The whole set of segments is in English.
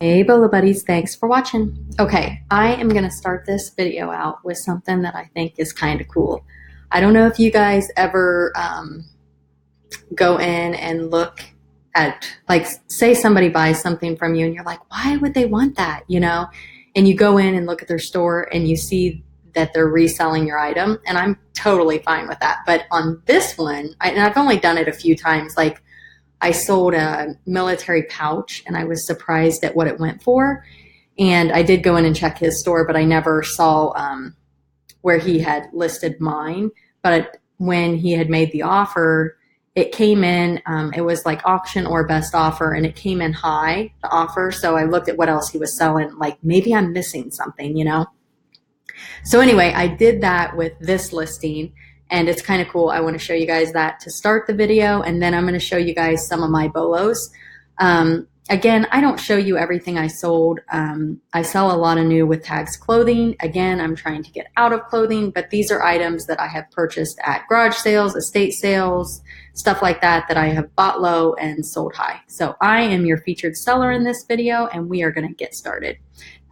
Hey Bolo buddies, thanks for watching. Okay, I am going to start this video out with something that I think is kind of cool. I don't know if you guys ever go in and look at, like, say somebody buys something from you and you're like, why would they want that, you know? And you go in and look at their store and you see that they're reselling your item, and I'm totally fine with that. But on this one, and I've only done it a few times, like I sold a military pouch and I was surprised at what it went for. And I did go in and check his store, but I never saw where he had listed mine. But when he had made the offer, it came in, it was like auction or best offer, and it came in high, the offer. So I looked at what else he was selling, like maybe I'm missing something, you know? So anyway, I did that with this listing, and it's kind of cool. I want to show you guys that to start the video, and then I'm going to show you guys some of my bolos. Again, I don't show you everything I sold. I sell a lot of new with tags clothing. Again, I'm trying to get out of clothing, but these are items that I have purchased at garage sales, estate sales, stuff like that, that I have bought low and sold high. So I am your featured seller in this video, and we are going to get started.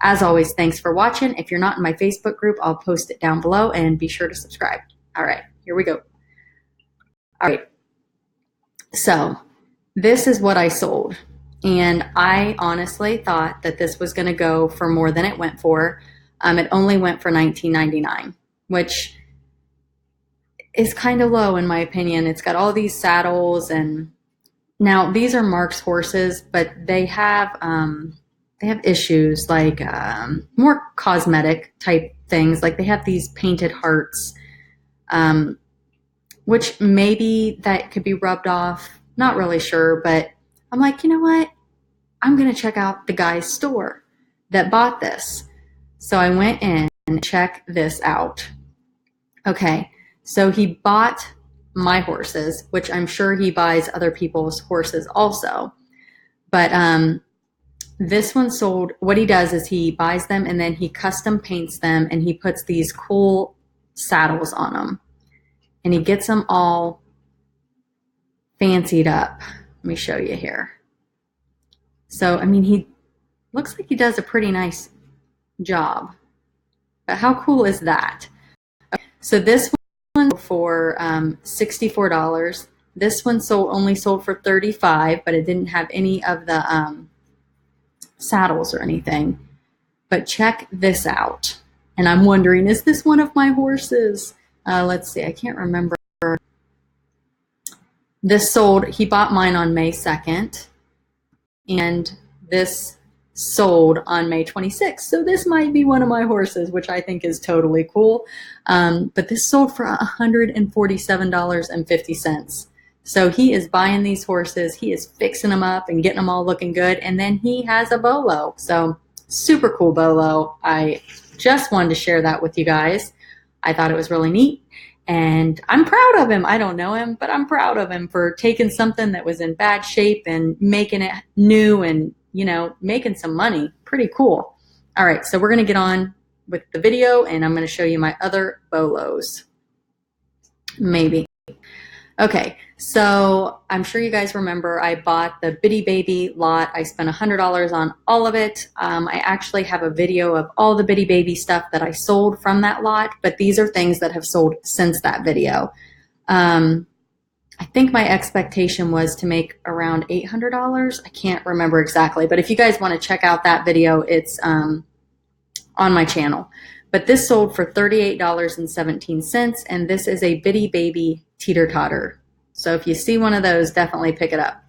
As always, thanks for watching. If you're not in my Facebook group, I'll post it down below, and be sure to subscribe. All right, here we go. All right, so this is what I sold. And I honestly thought that this was going to go for more than it went for. It only went for $19.99, which is kind of low in my opinion. It's got all these saddles, and now these are Mark's horses, but they have issues, like more cosmetic type things. Like they have these painted hearts, which maybe that could be rubbed off. Not really sure, but I'm like, you know what? I'm going to check out the guy's store that bought this. So I went in and checked this out. Okay, so he bought my horses, which I'm sure he buys other people's horses also. But this one sold, what he does is he buys them and then he custom paints them, and he puts these cool saddles on them. And he gets them all fancied up. Let me show you here. So, I mean, he looks like he does a pretty nice job. But how cool is that? So this one for $64. This one only sold for $35, but it didn't have any of the saddles or anything. But check this out. And I'm wondering, is this one of my horses? Let's see, I can't remember. This sold, he bought mine on May 2nd. And this sold on May 26th. So this might be one of my horses, which I think is totally cool. But this sold for $147.50. So he is buying these horses. He is fixing them up and getting them all looking good. And then he has a bolo. So super cool bolo. I just wanted to share that with you guys. I thought it was really neat. And I'm proud of him. I don't know him, but I'm proud of him for taking something that was in bad shape and making it new and, you know, making some money. Pretty cool. All right, so we're going to get on with the video, and I'm going to show you my other bolos. Maybe. Okay, so I'm sure you guys remember I bought the Bitty Baby lot. I spent $100 on all of it. I actually have a video of all the Bitty Baby stuff that I sold from that lot, but these are things that have sold since that video. I think my expectation was to make around $800. I can't remember exactly, but if you guys want to check out that video, it's on my channel. But this sold for $38.17, and this is a Bitty Baby teeter-totter. So if you see one of those, definitely pick it up.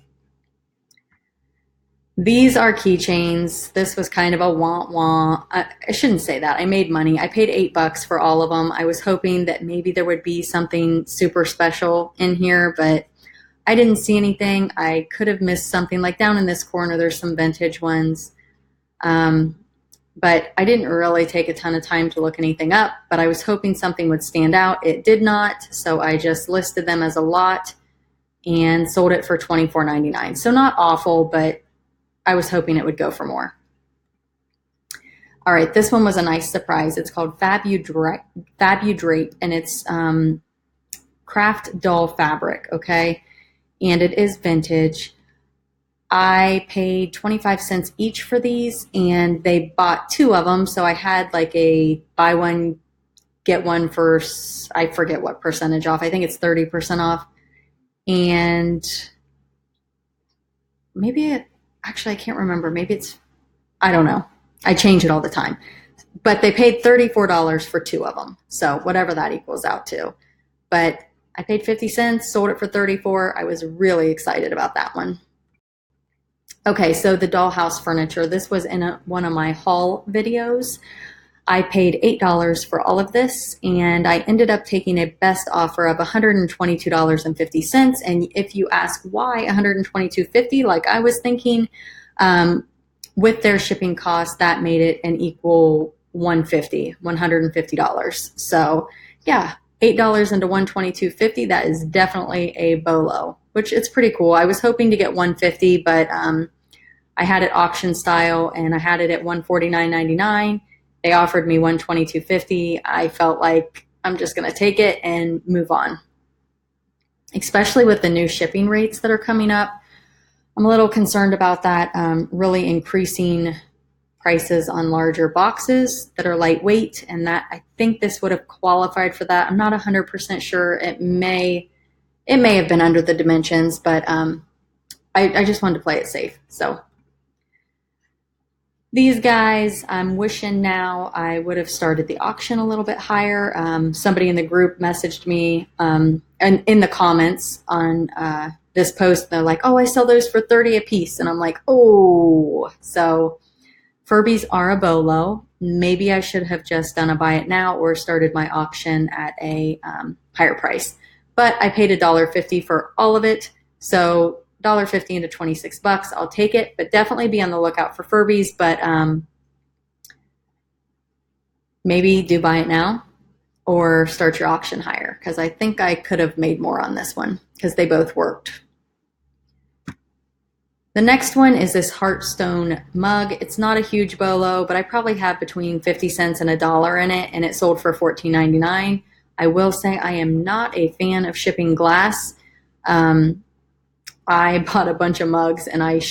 These are keychains. This was kind of a wah-wah. I shouldn't say that. I made money. I paid $8 for all of them. I was hoping that maybe there would be something super special in here, but I didn't see anything. I could have missed something. Like down in this corner, there's some vintage ones. But I didn't really take a ton of time to look anything up, but I was hoping something would stand out. It did not, so I just listed them as a lot and sold it for $24.99. So not awful, but I was hoping it would go for more. All right, this one was a nice surprise. It's called Fabudrape, and it's craft doll fabric, okay? And it is vintage. I paid 25 cents each for these, and they bought 2 of them. So I had like a buy one, get one for, I forget what percentage off. I think it's 30% off. And actually, I can't remember. Maybe I don't know. I change it all the time. But they paid $34 for 2 of them. So whatever that equals out to. But I paid 50 cents, sold it for 34. I was really excited about that one. Okay, so the dollhouse furniture. This was in one of my haul videos. I paid $8 for all of this, and I ended up taking a best offer of $122.50. And if you ask why $122.50, like I was thinking, with their shipping costs, that made it an equal $150. So yeah, $8 into $122.50, that is definitely a BOLO, which it's pretty cool. I was hoping to get $150, but I had it auction style, and I had it at $149.99. They offered me $122.50. I felt like I'm just going to take it and move on. Especially with the new shipping rates that are coming up, I'm a little concerned about that, really increasing prices on larger boxes that are lightweight, and that I think this would have qualified for that. I'm not 100% sure. It may have been under the dimensions, but I just wanted to play it safe. So these guys, I'm wishing now I would have started the auction a little bit higher. Somebody in the group messaged me and in the comments on this post. They're like, oh, I sell those for 30 a piece. And I'm like, oh. So Furbies are a BOLO. Maybe I should have just done a buy it now or started my auction at a higher price. But I paid $1.50 for all of it. So $1.50 into 26 bucks. I'll take it, but definitely be on the lookout for Furbies. But maybe do buy it now or start your auction higher, because I think I could have made more on this one because they both worked. The next one is this Hearthstone mug. It's not a huge BOLO, but I probably have between 50 cents and $1 in it, and it sold for $14.99. I will say I am not a fan of shipping glass. I bought a bunch of mugs, and I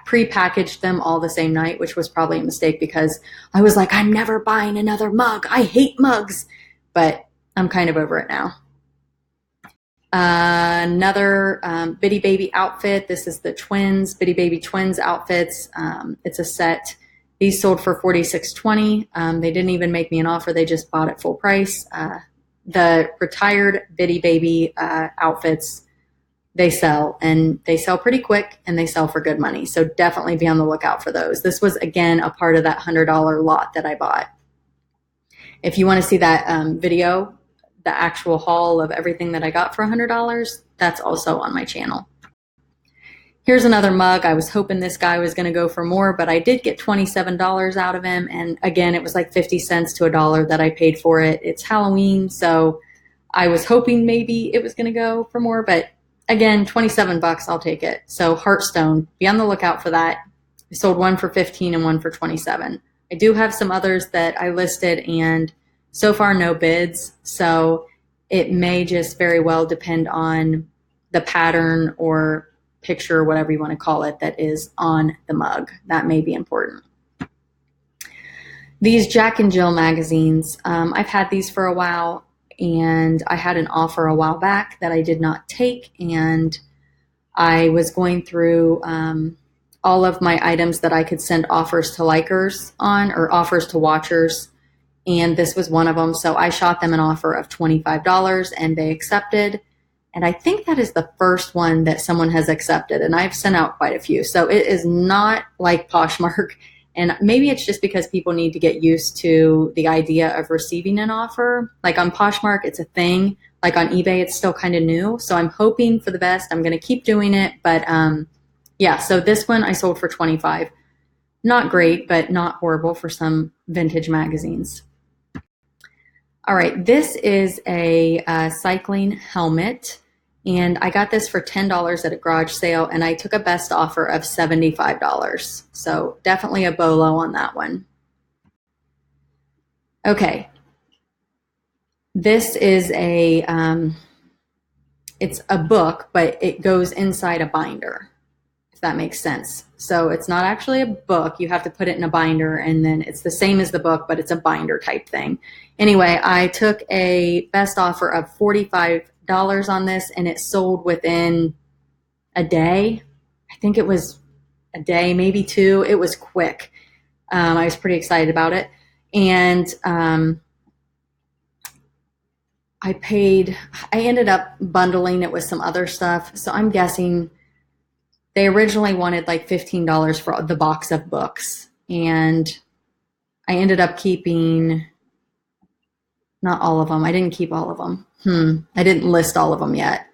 pre-packaged them all the same night, which was probably a mistake because I was like, I'm never buying another mug. I hate mugs, but I'm kind of over it now. Another Bitty Baby outfit. This is the twins, Bitty Baby twins outfits. It's a set. These sold for $46.20. They didn't even make me an offer. They just bought it full price. The retired Bitty Baby outfits, they sell, and they sell pretty quick, and they sell for good money. So definitely be on the lookout for those. This was, again, a part of that $100 lot that I bought. If you want to see that video, the actual haul of everything that I got for $100, that's also on my channel. Here's another mug. I was hoping this guy was going to go for more, but I did get $27 out of him. And again, it was like 50 cents to $1 that I paid for it. It's Halloween, so I was hoping maybe it was going to go for more, but again, 27 bucks, I'll take it. So Hearthstone, be on the lookout for that. I sold one for 15 and one for 27. I do have some others that I listed, and so far no bids. So it may just very well depend on the pattern or picture, whatever you want to call it, that is on the mug. That may be important. These Jack and Jill magazines, I've had these for a while, and I had an offer a while back that I did not take, and I was going through all of my items that I could send offers to likers on, or offers to watchers, and this was one of them. So I shot them an offer of $25, and they accepted, and I think that is the first one that someone has accepted, and I've sent out quite a few. So it is not like Poshmark. And maybe it's just because people need to get used to the idea of receiving an offer. Like on Poshmark, it's a thing. Like on eBay, it's still kind of new. So I'm hoping for the best. I'm going to keep doing it. But yeah, so this one I sold for $25. Not great, but not horrible for some vintage magazines. All right, this is a cycling helmet. And I got this for $10 at a garage sale, and I took a best offer of $75. So definitely a BOLO on that one. Okay. This is it's a book, but it goes inside a binder, if that makes sense. So it's not actually a book. You have to put it in a binder, and then it's the same as the book, but it's a binder type thing. Anyway, I took a best offer of $45 on this, and it sold within a day. I think it was a day, maybe two. It was quick. I was pretty excited about it. And I ended up bundling it with some other stuff. So I'm guessing they originally wanted like $15 for the box of books. And I ended up keeping not all of them. I didn't keep all of them. I didn't list all of them yet.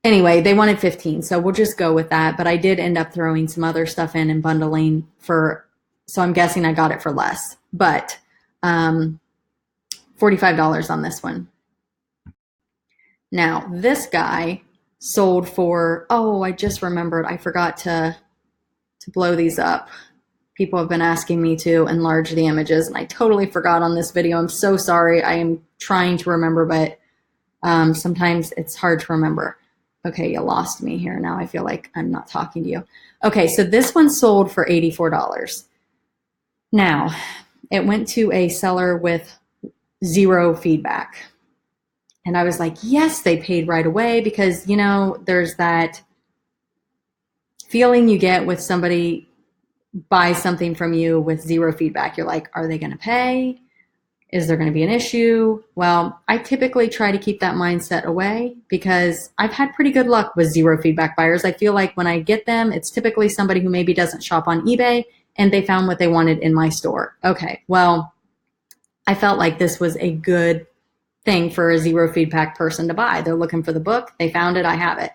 Anyway, they wanted 15, so we'll just go with that. But I did end up throwing some other stuff in and bundling so I'm guessing I got it for less. But $45 on this one. Now, this guy sold for, I just remembered, I forgot to blow these up. People have been asking me to enlarge the images, and I totally forgot on this video. I'm so sorry. I am trying to remember, but sometimes it's hard to remember. Okay, you lost me here. Now I feel like I'm not talking to you. Okay, so this one sold for $84. Now, it went to a seller with 0 feedback. And I was like, yes, they paid right away, because, there's that feeling you get with somebody buys something from you with 0 feedback. You're like, are they going to pay? Is there going to be an issue? Well, I typically try to keep that mindset away, because I've had pretty good luck with 0 feedback buyers. I feel like when I get them, it's typically somebody who maybe doesn't shop on eBay and they found what they wanted in my store. Okay, well, I felt like this was a good thing for a 0 feedback person to buy. They're looking for the book. They found it. I have it.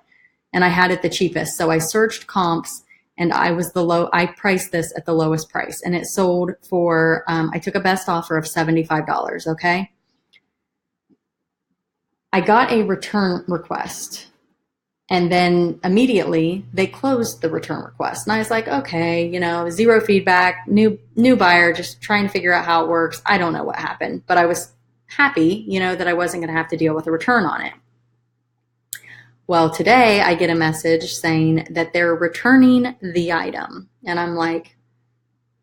And I had it the cheapest. So I searched comps, and I priced this at the lowest price, and it sold for, I took a best offer of $75. Okay. I got a return request, and then immediately they closed the return request. And I was like, okay, 0 feedback, new buyer, just trying to figure out how it works. I don't know what happened, but I was happy, that I wasn't going to have to deal with a return on it. Well, today I get a message saying that they're returning the item. And I'm like,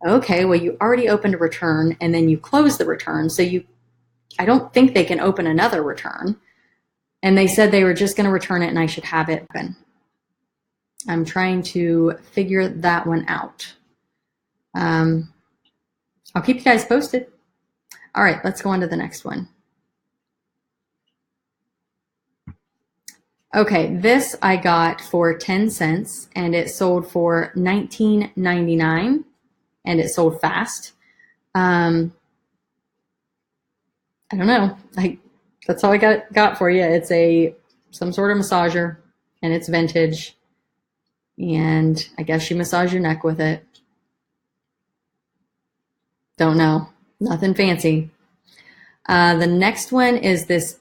okay, well, you already opened a return and then you closed the return. So I don't think they can open another return. And they said they were just going to return it and I should have it open. I'm trying to figure that one out. I'll keep you guys posted. All right, let's go on to the next one. Okay, this I got for 10 cents, and it sold for $19.99, and it sold fast. I don't know. That's all I got for you. It's some sort of massager, and it's vintage, and I guess you massage your neck with it. Don't know. Nothing fancy. The next one is this,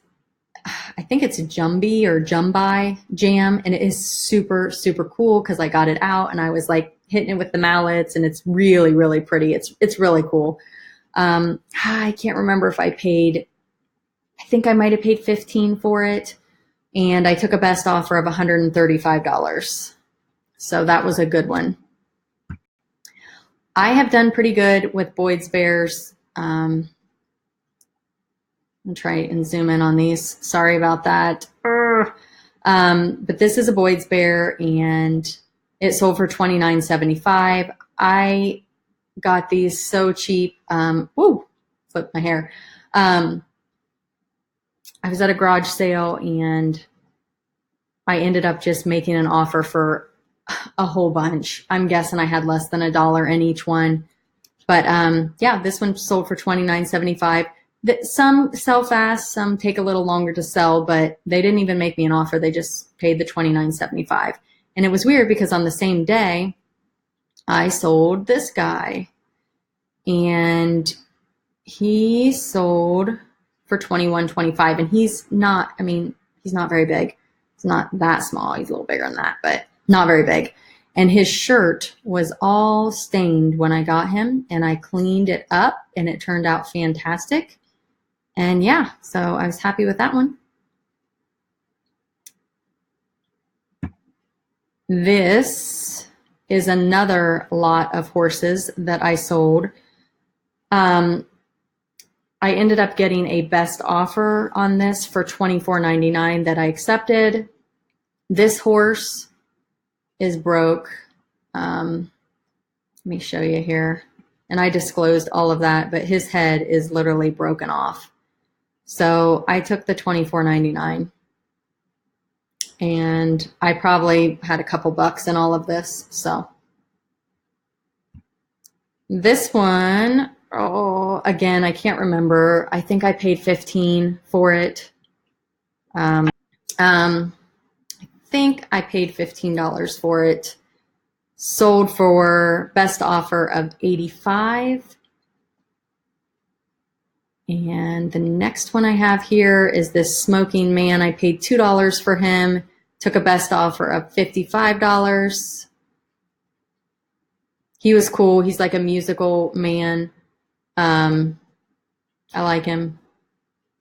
I think it's Jumbi or Jumbi jam, and it is super, super cool because I got it out and I was like hitting it with the mallets, and it's really, really pretty. It's really cool. I can't remember if I think I might have paid $15 for it, and I took a best offer of $135. So that was a good one. I have done pretty good with Boyd's Bears. I'll try and zoom in on these. Sorry about that. But this is a Boyd's Bear, and it sold for $29.75. I got these so cheap. Flipped my hair. I was at a garage sale, and I ended up just making an offer for a whole bunch. I'm guessing I had less than $1 in each one. But yeah, this one sold for $29.75. Some sell fast, some take a little longer to sell, but they didn't even make me an offer. They just paid the $29.75. And it was weird because on the same day, I sold this guy, and he sold for $21.25. And he's not very big. It's not that small. He's a little bigger than that, but not very big. And his shirt was all stained when I got him, and I cleaned it up, and it turned out fantastic. And yeah, so I was happy with that one. This is another lot of horses that I sold. I ended up getting a best offer on this for $24.99 that I accepted. This horse is broke. Let me show you here. And I disclosed all of that, but his head is literally broken off. So I took the $24.99. And I probably had a couple bucks in all of this. So this one, oh, again, I can't remember. I think I paid $15 for it. I think I paid $15 for it. Sold for best offer of $85. And the next one I have here is this smoking man. I paid $2 for him. Took a best offer of $55. He was cool. He's like a musical man. I like him.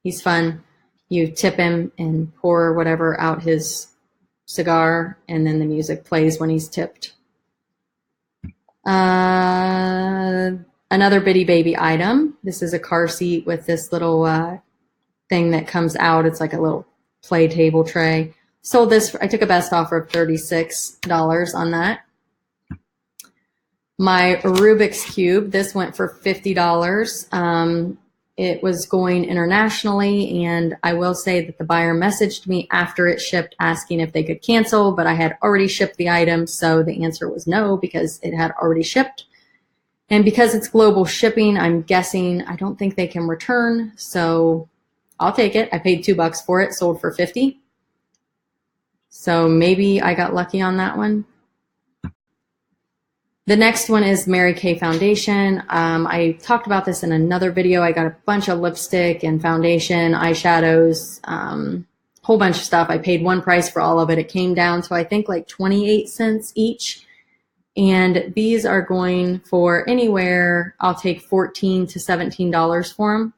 He's fun. You tip him and pour whatever out his cigar, and then the music plays when he's tipped. Another bitty baby item. This is a car seat with this little thing that comes out. It's like a little play table tray. Sold this. I took a best offer of $36 on that. My Rubik's Cube. This went for $50. It was going internationally, and I will say that the buyer messaged me after it shipped asking if they could cancel, but I had already shipped the item, so the answer was no because it had already shipped. And because it's global shipping, I'm guessing I don't think they can return, so I'll take it. I paid $2 for it, sold for $50. So maybe I got lucky on that one. The next one is Mary Kay Foundation. I talked about this in another video. I got a bunch of lipstick and foundation, eyeshadows, whole bunch of stuff. I paid one price for all of it. It came down to, I think, like 28 cents each. And these are going for anywhere, I'll take $14 to $17 for them.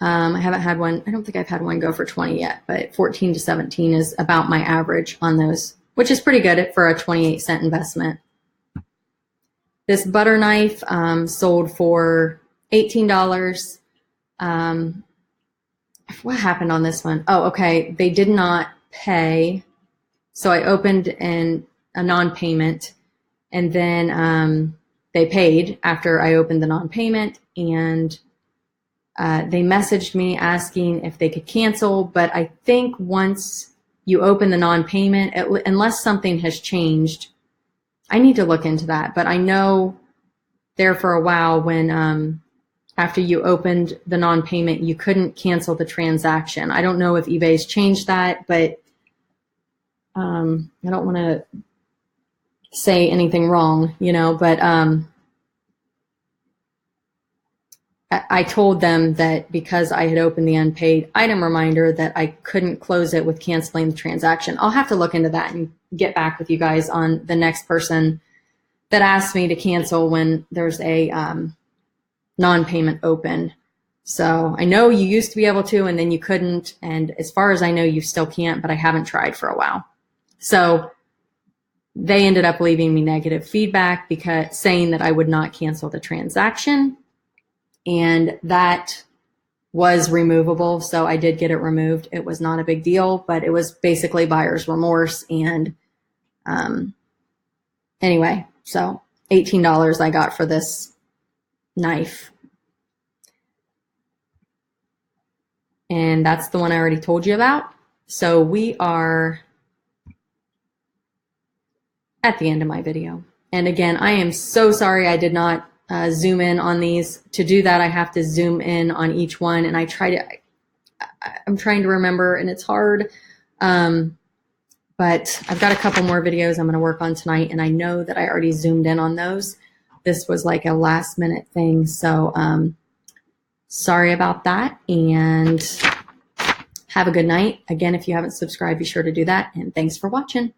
I haven't had one. I don't think I've had one go for 20 yet, but 14 to 17 is about my average on those, which is pretty good for a 28-cent investment. This butter knife sold for $18. What happened on this one? Oh, okay. They did not pay. So I opened a non-payment, and then they paid after I opened the non-payment, and they messaged me asking if they could cancel, but I think once you open the non-payment, unless something has changed, I need to look into that. But I know there for a while when after you opened the non-payment, you couldn't cancel the transaction. I don't know if eBay's changed that, but I don't want to say anything wrong, but I told them that because I had opened the unpaid item reminder that I couldn't close it with canceling the transaction. I'll have to look into that and get back with you guys on the next person that asked me to cancel when there's a non-payment open. So I know you used to be able to, and then you couldn't. And as far as I know, you still can't, but I haven't tried for a while. So they ended up leaving me negative feedback because saying that I would not cancel the transaction. And that was removable. So I did get it removed. It was not a big deal, but it was basically buyer's remorse. And anyway, so $18 I got for this knife. And that's the one I already told you about. So we are at the end of my video. And again, I am so sorry I did not zoom in on these. To do that, I have to zoom in on each one, and I'm trying to remember, and it's hard. But I've got a couple more videos I'm going to work on tonight, and I know that I already zoomed in on those. This was like a last minute thing, so sorry about that, and have a good night. Again, if you haven't subscribed, be sure to do that, and thanks for watching.